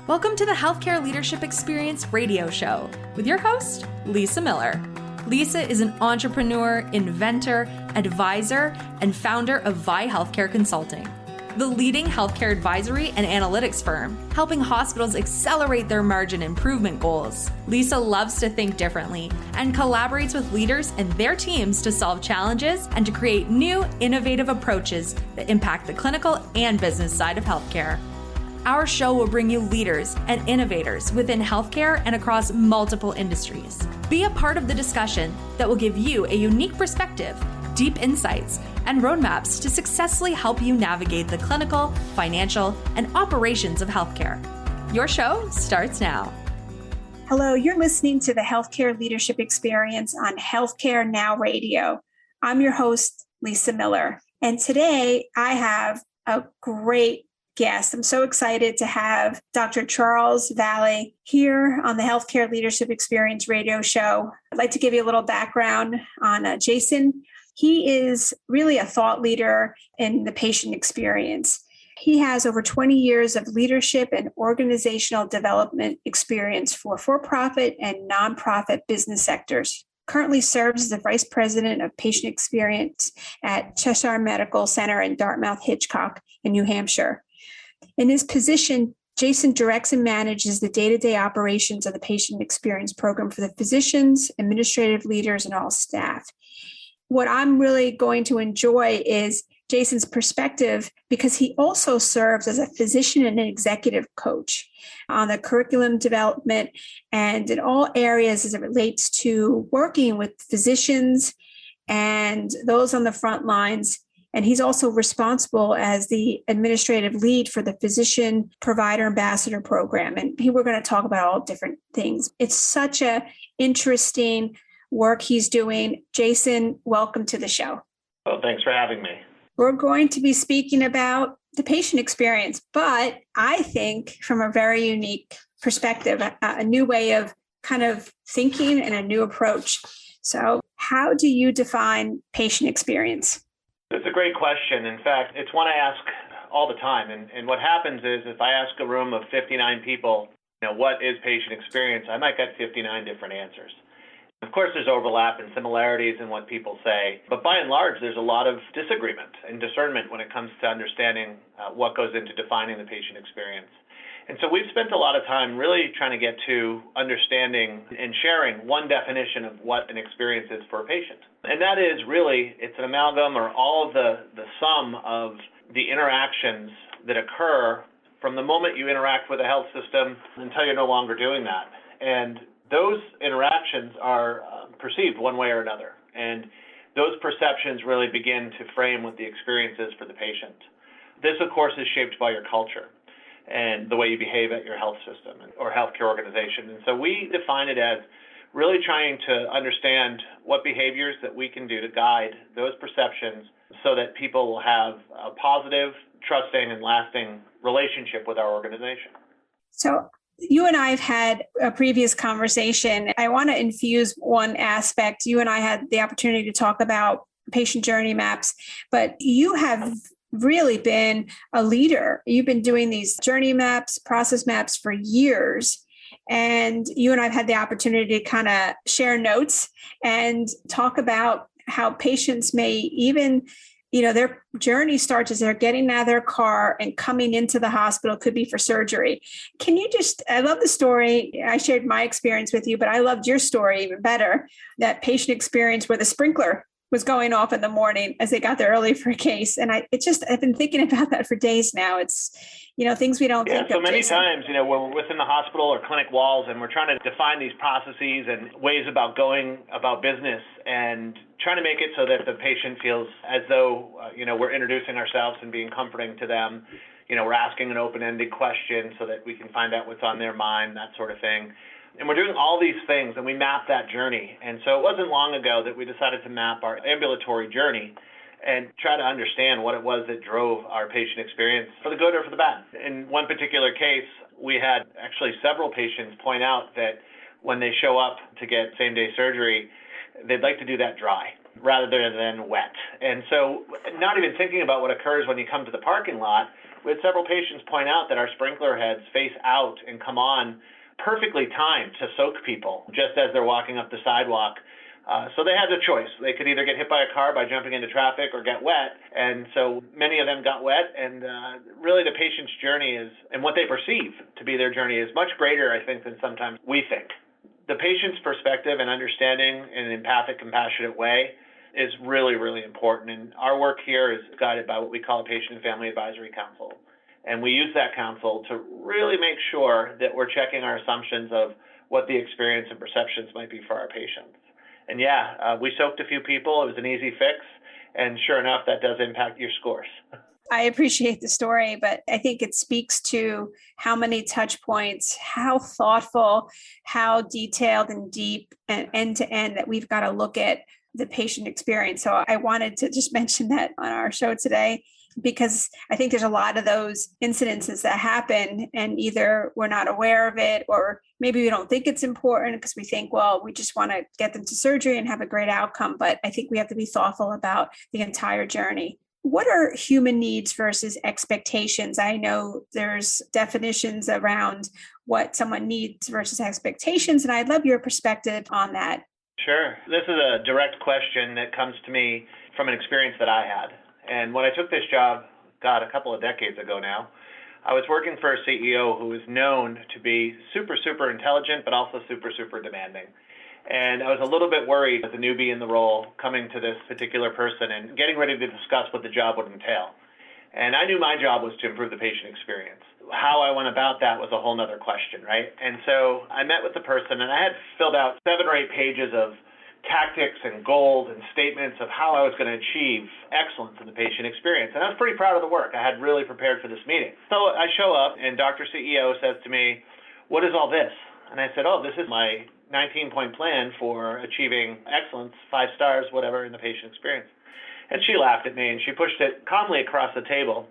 Welcome to the Healthcare Leadership Experience radio show with your host, Lisa Miller. Lisa is an entrepreneur, inventor, advisor, and founder of Vi Healthcare Consulting, the leading healthcare advisory and analytics firm, helping hospitals accelerate their margin improvement goals. Lisa loves to think differently and collaborates with leaders and their teams to solve challenges and to create new, innovative approaches that impact the clinical and business side of healthcare. Our show will bring you leaders and innovators within healthcare and across multiple industries. Be a part of the discussion that will give you a unique perspective, deep insights, and roadmaps to successfully help you navigate the clinical, financial, and operations of healthcare. Your show starts now. Hello, you're listening to the Healthcare Leadership Experience on Healthcare Now Radio. I'm your host, Lisa Miller, and today I have a great guest. I'm so excited to have Dr. Charles Vallee here on the Healthcare Leadership Experience radio show. I'd like to give you a little background on Jason. He is really a thought leader in the patient experience. He has over 20 years of leadership and organizational development experience for for-profit and nonprofit business sectors. Currently serves as the Vice President of Patient Experience at Cheshire Medical Center in Dartmouth-Hitchcock in New Hampshire. In his position, Jason directs and manages the day-to-day operations of the patient experience program for the physicians, administrative leaders, and all staff. What I'm really going to enjoy is Jason's perspective because he also serves as a physician and an executive coach on the curriculum development and in all areas as it relates to working with physicians and those on the front lines. And he's also responsible as the administrative lead for the Physician Provider Ambassador Program. And we're going to talk about all different things. It's such a interesting work he's doing. Jason, welcome to the show. Well, thanks for having me. We're going to be speaking about the patient experience, but I think from a very unique perspective, a new way of kind of thinking and a new approach. So how do you define patient experience? It's a great question. In fact, it's one I ask all the time. And what happens is if I ask a room of 59 people, what is patient experience, I might get 59 different answers. Of course, there's overlap and similarities in what people say, but by and large, there's a lot of disagreement and discernment when it comes to understanding what goes into defining the patient experience. And so we've spent a lot of time really trying to get to understanding and sharing one definition of what an experience is for a patient. And that is really, it's an amalgam or all of the sum of the interactions that occur from the moment you interact with a health system until you're no longer doing that. And those interactions are perceived one way or another. And those perceptions really begin to frame what the experience is for the patient. This, of course, is shaped by your culture and the way you behave at your health system or healthcare organization. And so we define it as really trying to understand what behaviors that we can do to guide those perceptions so that people will have a positive, trusting, and lasting relationship with our organization. So you and I have had a previous conversation. I want to infuse one aspect. You and I had the opportunity to talk about patient journey maps, but you have really been a leader. You've been doing these journey maps, process maps for years. And you and I have had the opportunity to kind of share notes and talk about how patients may even, their journey starts as they're getting out of their car and coming into the hospital, could be for surgery. Can you I love the story. I shared my experience with you, but I loved your story even better, that patient experience where the sprinkler was going off in the morning as they got there early for a case. And I've been thinking about that for days now. It's, things we don't think of. Yeah, so many times, when we're within the hospital or clinic walls and we're trying to define these processes and ways about going about business and trying to make it so that the patient feels as though, we're introducing ourselves and being comforting to them. We're asking an open-ended question so that we can find out what's on their mind, that sort of thing. And we're doing all these things, and we map that journey. And so it wasn't long ago that we decided to map our ambulatory journey and try to understand what it was that drove our patient experience for the good or for the bad. In one particular case, we had actually several patients point out that when they show up to get same-day surgery, they'd like to do that dry rather than wet. And so not even thinking about what occurs when you come to the parking lot, We had several patients point out that our sprinkler heads face out and come on perfectly timed to soak people just as they're walking up the sidewalk. So they had a choice. They could either get hit by a car by jumping into traffic or get wet. And so many of them got wet. And really the patient's journey is, and what they perceive to be their journey is much greater, I think, than sometimes we think. The patient's perspective and understanding in an empathic, compassionate way is really, really important. And our work here is guided by what we call a Patient and Family Advisory Council. And we use that council to really make sure that we're checking our assumptions of what the experience and perceptions might be for our patients. And we soaked a few people. It was an easy fix. And sure enough, that does impact your scores. I appreciate the story, but I think it speaks to how many touch points, how thoughtful, how detailed and deep and end to end that we've got to look at the patient experience. So I wanted to just mention that on our show today, because I think there's a lot of those incidences that happen and either we're not aware of it or maybe we don't think it's important because we think, well, we just want to get them to surgery and have a great outcome. But I think we have to be thoughtful about the entire journey. What are human needs versus expectations? I know there's definitions around what someone needs versus expectations, and I'd love your perspective on that. Sure. This is a direct question that comes to me from an experience that I had. And when I took this job, a couple of decades ago now, I was working for a CEO who was known to be super, super intelligent, but also super, super demanding. And I was a little bit worried as a newbie in the role coming to this particular person and getting ready to discuss what the job would entail. And I knew my job was to improve the patient experience. How I went about that was a whole nother question, right? And so I met with the person and I had filled out 7 or 8 pages of tactics and goals and statements of how I was going to achieve excellence in the patient experience. And I was pretty proud of the work. I had really prepared for this meeting. So I show up and Dr. CEO says to me, "What is all this?" And I said, "Oh, this is my 19-point plan for achieving excellence, 5 stars, whatever, in the patient experience." And she laughed at me and she pushed it calmly across the table.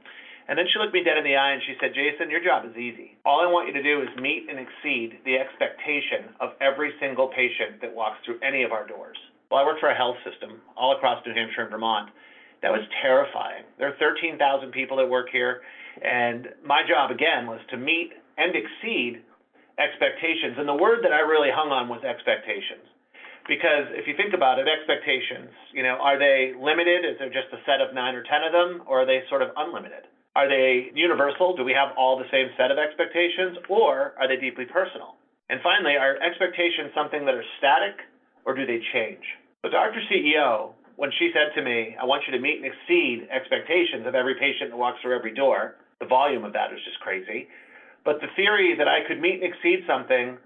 And then she looked me dead in the eye and she said, "Jason, your job is easy. All I want you to do is meet and exceed the expectation of every single patient that walks through any of our doors." Well, I work for a health system all across New Hampshire and Vermont. That was terrifying. There are 13,000 people that work here. And my job, again, was to meet and exceed expectations. And the word that I really hung on was expectations. Because if you think about it, expectations, are they limited? Is there just a set of 9 or 10 of them? Or are they sort of unlimited? Are they universal? Do we have all the same set of expectations? Or are they deeply personal? And finally, are expectations something that are static or do they change? The Dr. CEO, when she said to me, "I want you to meet and exceed expectations of every patient that walks through every door," the volume of that is just crazy. But the theory that I could meet and exceed something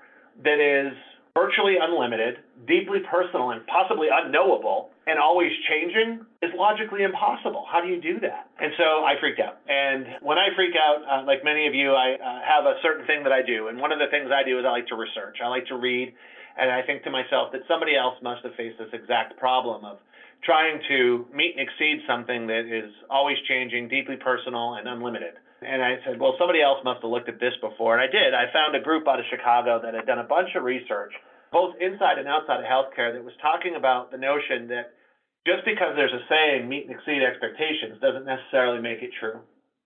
that is virtually unlimited, deeply personal, and possibly unknowable, and always changing is logically impossible. How do you do that? And so I freaked out. And when I freak out, like many of you, I have a certain thing that I do. And one of the things I do is I like to research. I like to read. And I think to myself that somebody else must have faced this exact problem of trying to meet and exceed something that is always changing, deeply personal, and unlimited. And I said, well, somebody else must have looked at this before. And I did. I found a group out of Chicago that had done a bunch of research, both inside and outside of healthcare, that was talking about the notion that just because there's a saying, meet and exceed expectations, doesn't necessarily make it true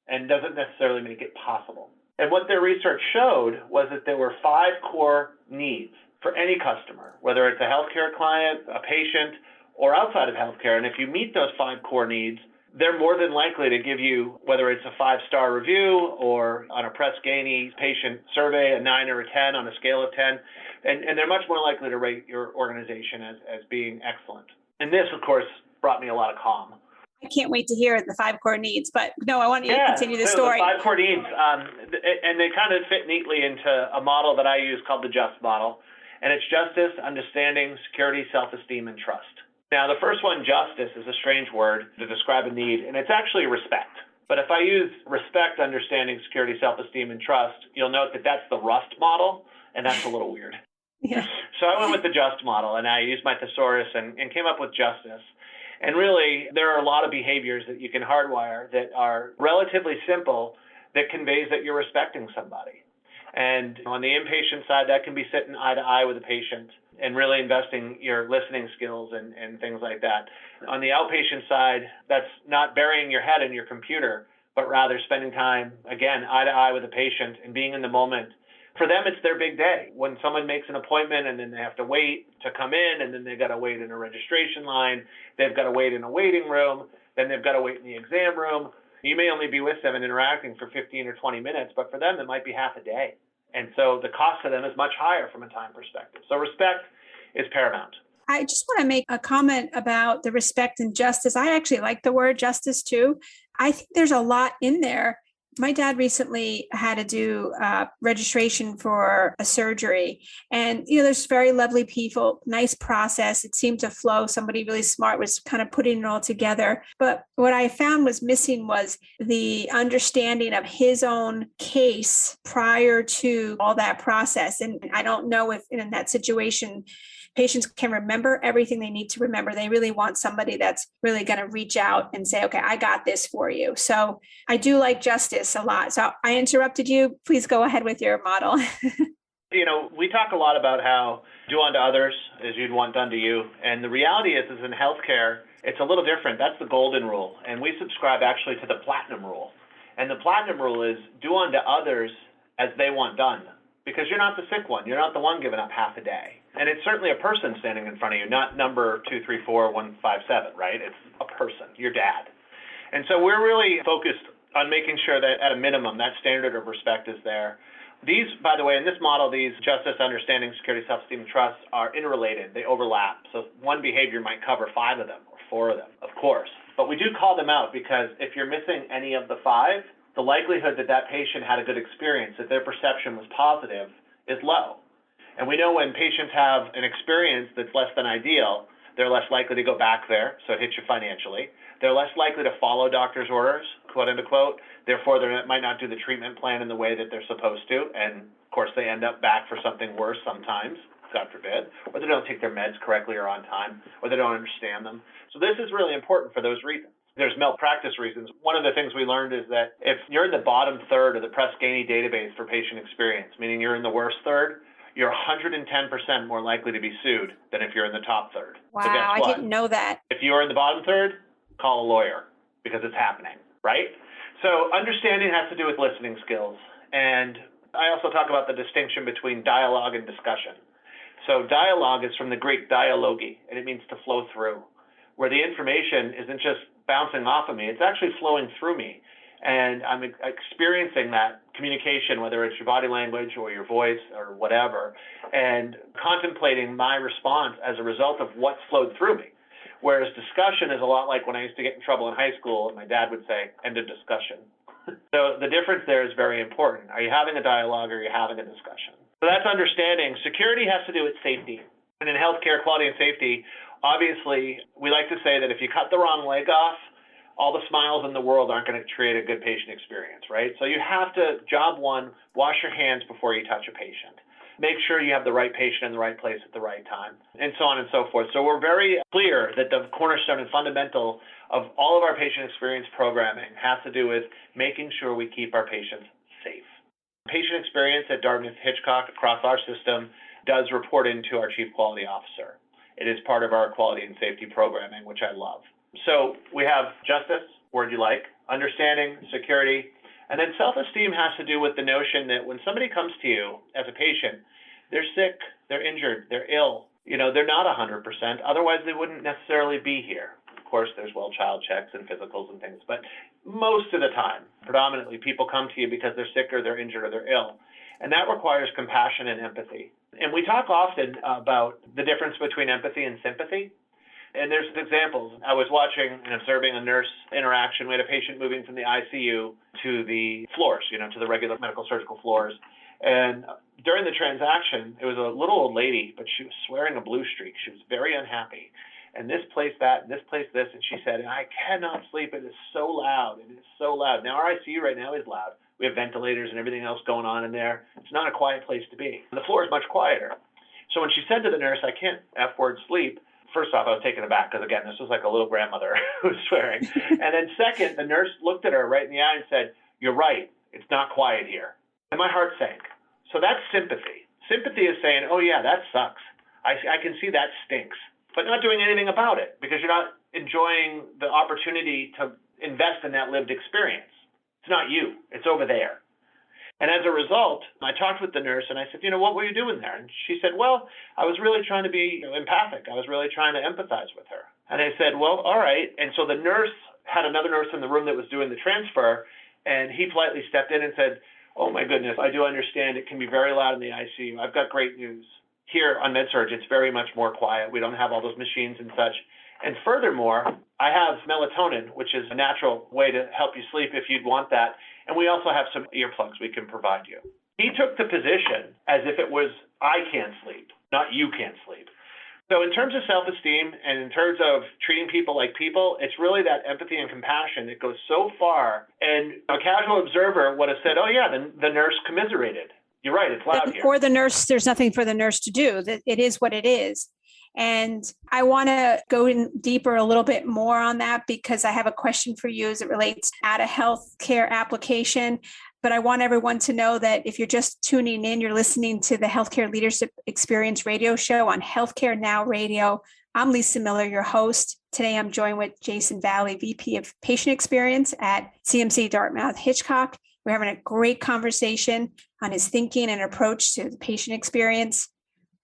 and doesn't necessarily make it possible. And what their research showed was that there were 5 core needs for any customer, whether it's a healthcare client, a patient, or outside of healthcare. And if you meet those 5 core needs, they're more than likely to give you, whether it's a 5-star review or on a Press Ganey patient survey, a 9 or a 10 on a scale of 10. And they're much more likely to rate your organization as being excellent. And this, of course, brought me a lot of calm. I can't wait to hear the 5 core needs, but no, I want you to continue the story. The 5 core needs, and they kind of fit neatly into a model that I use called the JUSST model. And it's justice, understanding, security, self-esteem, and trust. Now, the first one, justice, is a strange word to describe a need, and it's actually respect. But if I use respect, understanding, security, self-esteem, and trust, you'll note that that's the RUST model, and that's a little weird. Yeah. So I went with the JUST model, and I used my thesaurus and came up with justice. And really, there are a lot of behaviors that you can hardwire that are relatively simple that conveys that you're respecting somebody. And on the inpatient side, that can be sitting eye to eye with a patient and really investing your listening skills and things like that. On the outpatient side, that's not burying your head in your computer, but rather spending time, again, eye to eye with the patient and being in the moment. For them, it's their big day. When someone makes an appointment and then they have to wait to come in, and then they've got to wait in a registration line, they've got to wait in a waiting room, then they've got to wait in the exam room. You may only be with them and interacting for 15 or 20 minutes, but for them, it might be half a day. And so the cost to them is much higher from a time perspective. So respect is paramount. I just want to make a comment about the respect and justice. I actually like the word justice too. I think there's a lot in there. My dad recently had to do registration for a surgery, and there's very lovely people, nice process. It seemed to flow. Somebody really smart was kind of putting it all together. But what I found was missing was the understanding of his own case prior to all that process. And I don't know if in that situation, patients can remember everything they need to remember. They really want somebody that's really going to reach out and say, okay, I got this for you. So I do like justice a lot. So I interrupted you. Please go ahead with your model. We talk a lot about how do unto others as you'd want done to you. And the reality is in healthcare, it's a little different. That's the golden rule. And we subscribe actually to the platinum rule. And the platinum rule is do unto others as they want done. Because you're not the sick one. You're not the one giving up half a day. And it's certainly a person standing in front of you, not number 234157, right? It's a person, your dad. And so we're really focused on making sure that at a minimum, that standard of respect is there. These, by the way, in this model, these justice, understanding, security, self-esteem, trust are interrelated. They overlap. So one behavior might cover 5 of them or 4 of them, of course. But we do call them out because if you're missing any of the 5, the likelihood that that patient had a good experience, that their perception was positive, is low. And we know when patients have an experience that's less than ideal, they're less likely to go back there, so it hits you financially. They're less likely to follow doctor's orders, quote unquote. Therefore, they might not do the treatment plan in the way that they're supposed to. And of course, they end up back for something worse sometimes, God forbid, or they don't take their meds correctly or on time, or they don't understand them. So this is really important for those reasons. There's malpractice reasons. One of the things we learned is that if you're in the bottom third of the Press Ganey database for patient experience, meaning you're in the worst third, you're 110% more likely to be sued than if you're in the top third. Wow, So guess what? I didn't know that. If you are in the bottom third, call a lawyer because it's happening, right? So understanding has to do with listening skills. And I also talk about the distinction between dialogue and discussion. So dialogue is from the Greek dialogi, and it means to flow through, where the information isn't just bouncing off of me, it's actually flowing through me. And I'm experiencing that communication, whether it's your body language or your voice or whatever, and contemplating my response as a result of what's flowed through me. Whereas discussion is a lot like when I used to get in trouble in high school and my dad would say, end of discussion. So the difference there is very important. Are you having a dialogue or are you having a discussion? So that's understanding. Security has to do with safety. And in healthcare, quality and safety, obviously, we like to say that if you cut the wrong leg off, all the smiles in the world aren't going to create a good patient experience, right? So you have to, job one, wash your hands before you touch a patient. Make sure you have the right patient in the right place at the right time, and so on and so forth. So we're very clear that the cornerstone and fundamental of all of our patient experience programming has to do with making sure we keep our patients safe. Patient experience at Dartmouth-Hitchcock across our system does report into our Chief Quality Officer. It is part of our quality and safety programming, which I love. So we have justice, word you like, understanding, security, and then self-esteem has to do with the notion that when somebody comes to you as a patient, they're sick, they're injured, they're ill, they're not 100%, otherwise they wouldn't necessarily be here. Of course, there's child checks and physicals and things, but most of the time, predominantly, people come to you because they're sick or they're injured or they're ill. And that requires compassion and empathy. And we talk often about the difference between empathy and sympathy. And there's examples. I was watching and observing a nurse interaction. We had a patient moving from the ICU to the floors, to the regular medical surgical floors. And during the transaction, it was a little old lady, but she was swearing a blue streak. She was very unhappy. And this place that, and this place this. And she said, I cannot sleep. It is so loud. It is so loud. Now, our ICU right now is loud. We have ventilators and everything else going on in there. It's not a quiet place to be. The floor is much quieter. So when she said to the nurse, I can't F-word sleep, first off, I was taken aback because, again, this was like a little grandmother who was swearing. And then second, the nurse looked at her right in the eye and said, you're right. It's not quiet here. And my heart sank. So that's sympathy. Sympathy is saying, oh, yeah, that sucks. I can see that stinks, but not doing anything about it because you're not enjoying the opportunity to invest in that lived experience. It's not you. It's over there. And as a result, I talked with the nurse and I said, what were you doing there? And she said, well, I was really trying to be empathic. I was really trying to empathize with her. And I said, well, all right. And so the nurse had another nurse in the room that was doing the transfer, and he politely stepped in and said, oh my goodness, I do understand it can be very loud in the ICU. I've got great news. Here on MedSurg, it's very much more quiet. We don't have all those machines and such. And furthermore, I have melatonin, which is a natural way to help you sleep if you'd want that. And we also have some earplugs we can provide you. He took the position as if it was, I can't sleep, not you can't sleep. So in terms of self-esteem and in terms of treating people like people, it's really that empathy and compassion that goes so far. And a casual observer would have said, oh yeah, the nurse commiserated. You're right, it's loud here. Or the nurse, there's nothing for the nurse to do. It is what it is. And I want to go in deeper a little bit more on that because I have a question for you as it relates at a healthcare application. But I want everyone to know that if you're just tuning in, you're listening to the Healthcare Leadership Experience radio show on Healthcare Now Radio. I'm Lisa Miller, your host. Today, I'm joined with Jason Vallee, VP of Patient Experience at CMC Dartmouth-Hitchcock. We're having a great conversation on his thinking and approach to the patient experience.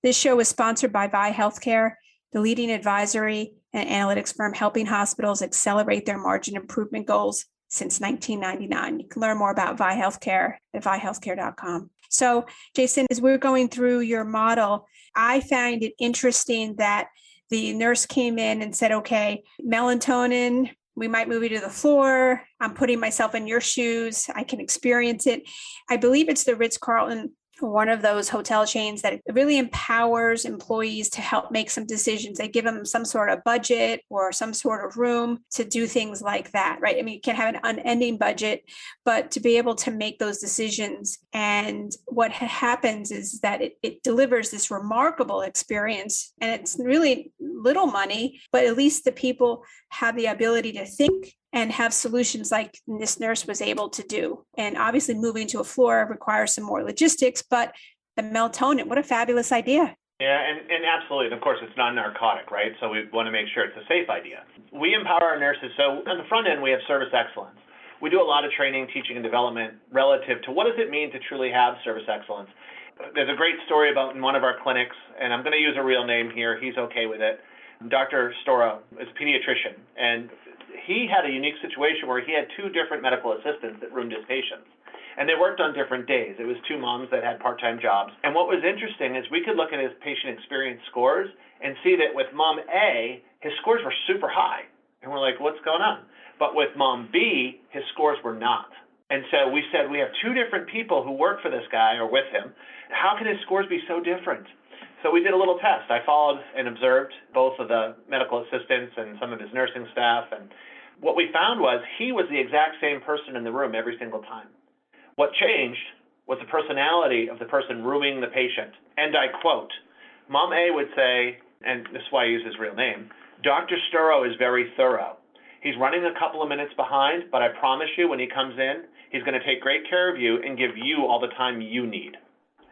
This show is sponsored by Vi Healthcare, the leading advisory and analytics firm helping hospitals accelerate their margin improvement goals since 1999. You can learn more about Vi Healthcare at vihealthcare.com. So, Jason, as we're going through your model, I find it interesting that the nurse came in and said, okay, melatonin, we might move you to the floor. I'm putting myself in your shoes. I can experience it. I believe it's the Ritz-Carlton, one of those hotel chains that really empowers employees to help make some decisions. They give them some sort of budget or some sort of room to do things like that, right? I mean, you can't have an unending budget, but to be able to make those decisions. And what happens is that it delivers this remarkable experience, and it's really little money, but at least the people have the ability to think and have solutions like this nurse was able to do. And obviously moving to a floor requires some more logistics, but the melatonin, what a fabulous idea. Yeah, and absolutely. And of course, it's not narcotic, right? So we want to make sure it's a safe idea. We empower our nurses. So on the front end, we have service excellence. We do a lot of training, teaching, and development relative to what does it mean to truly have service excellence. There's a great story about in one of our clinics, and I'm going to use a real name here. He's okay with it. Dr. Storo is a pediatrician, and he had a unique situation where he had two different medical assistants that roomed his patients, and they worked on different days. It was two moms that had part-time jobs. And what was interesting is we could look at his patient experience scores and see that with mom A, his scores were super high. And we're like, what's going on? But with mom B, his scores were not. And so we said, we have two different people who work for this guy or with him. How can his scores be so different? So we did a little test. I followed and observed both of the medical assistants and some of his nursing staff. And what we found was he was the exact same person in the room every single time. What changed was the personality of the person rooming the patient. And I quote, Mom A would say, and this is why I use his real name, Dr. Sturo is very thorough. He's running a couple of minutes behind, but I promise you when he comes in, he's going to take great care of you and give you all the time you need.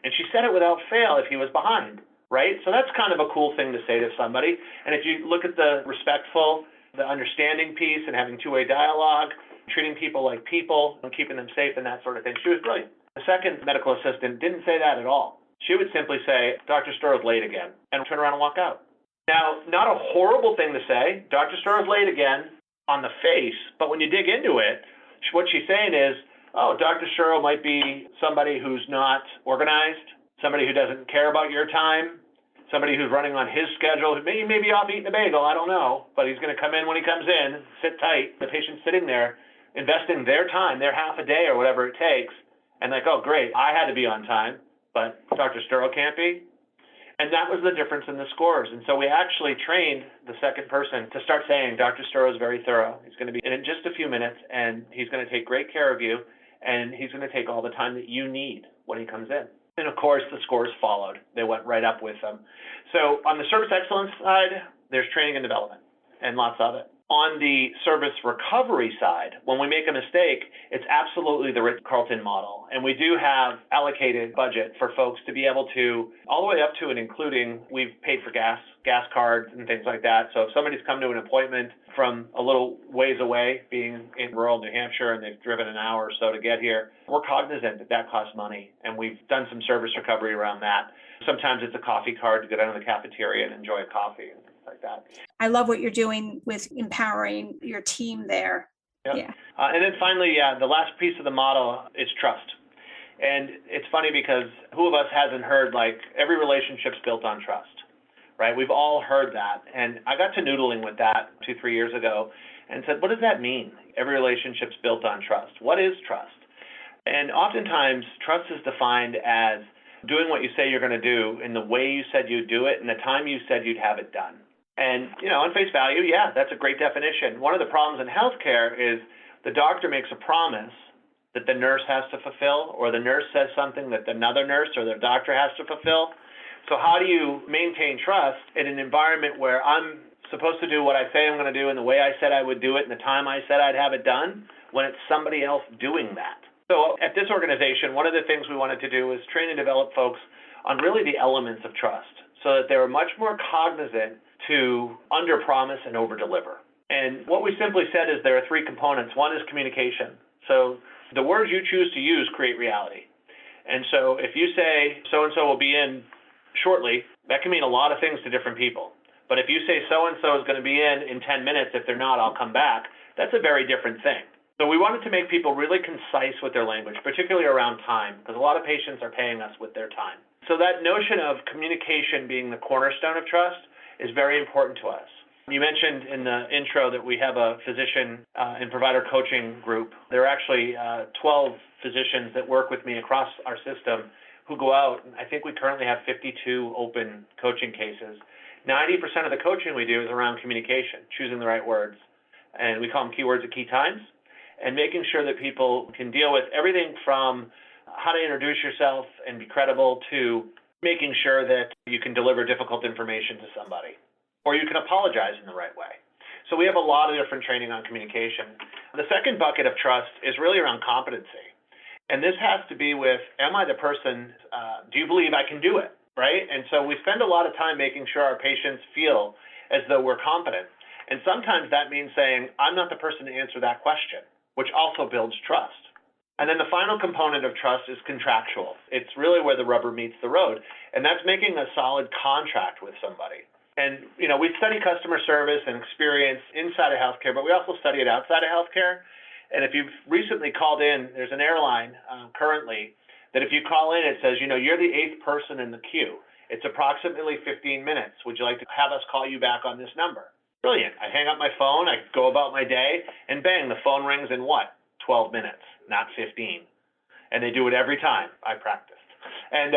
And she said it without fail if he was behind, right? So that's kind of a cool thing to say to somebody. And if you look at the respectful, the understanding piece and having two-way dialogue, treating people like people and keeping them safe and that sort of thing, she was brilliant. The second medical assistant didn't say that at all. She would simply say, Dr. Sturo's late again, and turn around and walk out. Now, not a horrible thing to say, Dr. Sturo's late again on the face, but when you dig into it, what she's saying is, oh, Dr. Sturo might be somebody who's not organized, somebody who doesn't care about your time, somebody who's running on his schedule, maybe off eating a bagel, I don't know, but he's going to come in when he comes in, sit tight, the patient's sitting there, investing their time, their half a day or whatever it takes, and like, oh, great, I had to be on time, but Dr. Sturo can't be. And that was the difference in the scores. And so we actually trained the second person to start saying, Dr. Sturo is very thorough. He's going to be in just a few minutes, and he's going to take great care of you, and he's going to take all the time that you need when he comes in. And of course, the scores followed. They went right up with them. So on the service excellence side, there's training and development, and lots of it. On the service recovery side, when we make a mistake, it's absolutely the Ritz-Carlton model. And we do have allocated budget for folks to be able to, all the way up to and including, we've paid for gas cards and things like that. So if somebody's come to an appointment from a little ways away, being in rural New Hampshire, and they've driven an hour or so to get here, we're cognizant that that costs money. And we've done some service recovery around that. Sometimes it's a coffee card to go down to the cafeteria and enjoy a coffee and things like that. I love what you're doing with empowering your team there. Yep. Yeah. And then finally, the last piece of the model is trust. And it's funny because who of us hasn't heard, like, every relationship's built on trust, right? We've all heard that. And I got to noodling with that 2-3 years ago and said, what does that mean? Every relationship's built on trust. What is trust? And oftentimes, trust is defined as doing what you say you're going to do in the way you said you'd do it and the time you said you'd have it done. And, on face value, yeah, that's a great definition. One of the problems in healthcare is the doctor makes a promise that the nurse has to fulfill, or the nurse says something that another nurse or the doctor has to fulfill. So how do you maintain trust in an environment where I'm supposed to do what I say I'm going to do in the way I said I would do it and the time I said I'd have it done when it's somebody else doing that? So at this organization, one of the things we wanted to do is train and develop folks on really the elements of trust so that they were much more cognizant to under-promise and over-deliver. And what we simply said is there are 3 components. One is communication. So the words you choose to use create reality. And so if you say so-and-so will be in shortly, that can mean a lot of things to different people. But if you say so-and-so is going to be in 10 minutes, if they're not, I'll come back, that's a very different thing. So we wanted to make people really concise with their language, particularly around time, because a lot of patients are paying us with their time. So that notion of communication being the cornerstone of trust is very important to us. You mentioned in the intro that we have a physician and provider coaching group. There are actually 12 physicians that work with me across our system who go out. I think we currently have 52 open coaching cases. 90% of the coaching we do is around communication, choosing the right words. And we call them keywords at key times, and making sure that people can deal with everything from how to introduce yourself and be credible to making sure that you can deliver difficult information to somebody, or you can apologize in the right way. So we have a lot of different training on communication. The second bucket of trust is really around competency. And this has to be with, am I the person, do you believe I can do it, right? And so we spend a lot of time making sure our patients feel as though we're competent. And sometimes that means saying, I'm not the person to answer that question, which also builds trust. And then the final component of trust is contractual. It's really where the rubber meets the road. And that's making a solid contract with somebody. And, we study customer service and experience inside of healthcare, but we also study it outside of healthcare. And if you've recently called in, there's an airline currently that if you call in, it says, you're the 8th person in the queue. It's approximately 15 minutes. Would you like to have us call you back on this number? Brilliant. I hang up my phone, I go about my day, and bang, the phone rings in what? 12 minutes, not 15. And they do it every time. I practiced and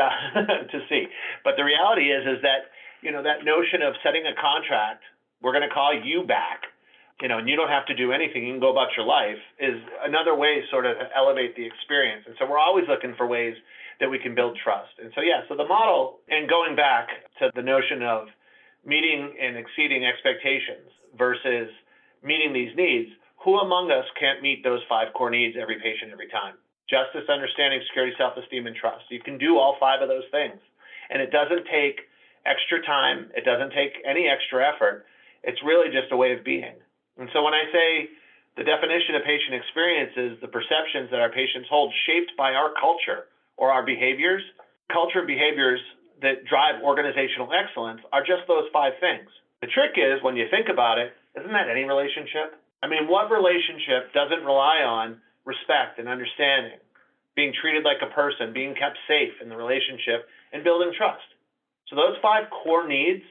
to see. But the reality is that, that notion of setting a contract, we're going to call you back, and you don't have to do anything, you can go about your life, is another way sort of to elevate the experience. And so we're always looking for ways that we can build trust. And so, so the model, and going back to the notion of meeting and exceeding expectations versus meeting these needs, who among us can't meet those 5 core needs every patient, every time? Justice, understanding, security, self-esteem, and trust. You can do all 5 of those things. And it doesn't take extra time. It doesn't take any extra effort. It's really just a way of being. And so when I say the definition of patient experience is the perceptions that our patients hold shaped by our culture or our behaviors, culture and behaviors that drive organizational excellence are just those 5 things. The trick is, when you think about it, isn't that any relationship? I mean, what relationship doesn't rely on respect and understanding, being treated like a person, being kept safe in the relationship, and building trust? So those 5 core needs,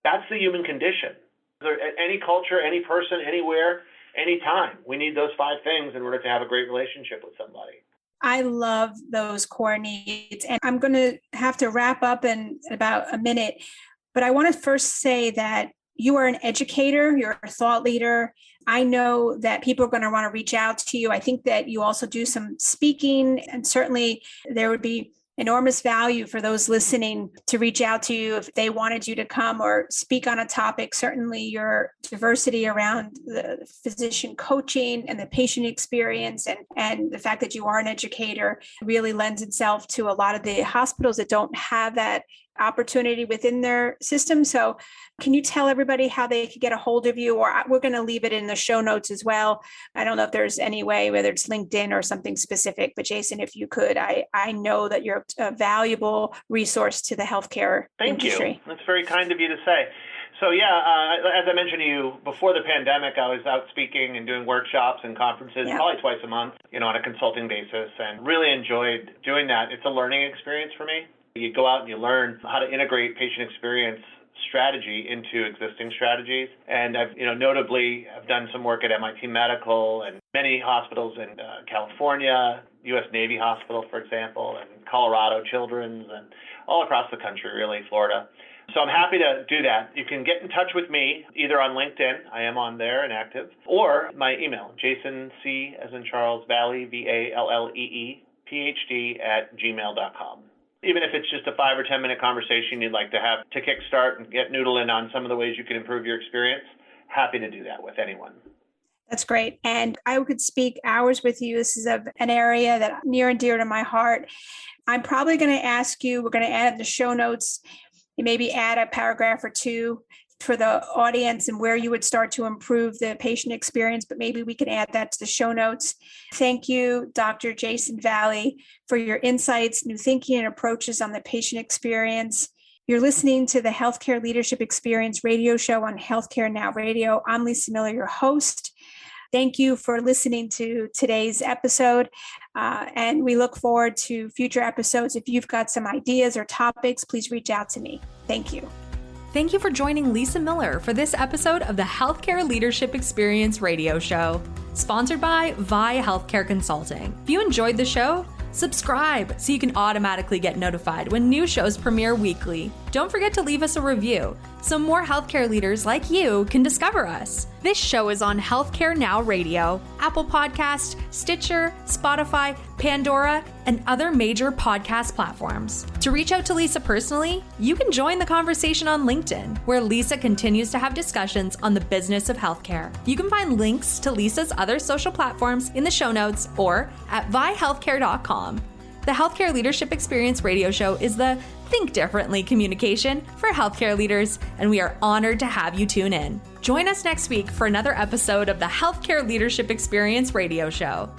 that's the human condition. Any culture, any person, anywhere, anytime, we need those 5 things in order to have a great relationship with somebody. I love those core needs. And I'm going to have to wrap up in about a minute. But I want to first say that you are an educator, you're a thought leader. I know that people are going to want to reach out to you. I think that you also do some speaking, and certainly there would be enormous value for those listening to reach out to you if they wanted you to come or speak on a topic. Certainly your diversity around the physician coaching and the patient experience and the fact that you are an educator really lends itself to a lot of the hospitals that don't have that opportunity within their system. So can you tell everybody how they could get a hold of you? Or we're going to leave it in the show notes as well. I don't know if there's any way, whether it's LinkedIn or something specific, but Jason, if you could, I know that you're a valuable resource to the healthcare industry. Thank you. That's very kind of you to say. So as I mentioned to you, before the pandemic, I was out speaking and doing workshops and conferences probably twice a month, on a consulting basis, and really enjoyed doing that. It's a learning experience for me. You go out and you learn how to integrate patient experience strategy into existing strategies. And I've, notably, I've done some work at MIT Medical and many hospitals in California, U.S. Navy Hospital, for example, and Colorado Children's, and all across the country, really, Florida. So I'm happy to do that. You can get in touch with me either on LinkedIn, I am on there and active, or my email, Jason C. as in Charles Vallee, VALLEE, PhD @gmail.com. Even if it's just a 5 or 10 minute conversation you'd like to have to kickstart and get noodling on some of the ways you can improve your experience, happy to do that with anyone. That's great. And I could speak hours with you. This is an area that near and dear to my heart. I'm probably going to ask you, we're going to add the show notes, maybe add a paragraph or two for the audience and where you would start to improve the patient experience, but maybe we can add that to the show notes. Thank you, Dr. Jason Vallee, for your insights, new thinking, and approaches on the patient experience. You're listening to the Healthcare Leadership Experience radio show on Healthcare Now Radio. I'm Lisa Miller, your host. Thank you for listening to today's episode, and we look forward to future episodes. If you've got some ideas or topics, please reach out to me. Thank you. Thank you for joining Lisa Miller for this episode of the Healthcare Leadership Experience radio show, sponsored by Vi Healthcare Consulting. If you enjoyed the show, subscribe so you can automatically get notified when new shows premiere weekly. Don't forget to leave us a review so more healthcare leaders like you can discover us. This show is on Healthcare Now Radio, Apple Podcast, Stitcher, Spotify, Pandora, and other major podcast platforms. To reach out to Lisa personally, you can join the conversation on LinkedIn, where Lisa continues to have discussions on the business of healthcare. You can find links to Lisa's other social platforms in the show notes or at vihealthcare.com. The Healthcare Leadership Experience radio show is the Think Differently communication for healthcare leaders, and we are honored to have you tune in. Join us next week for another episode of the Healthcare Leadership Experience radio show.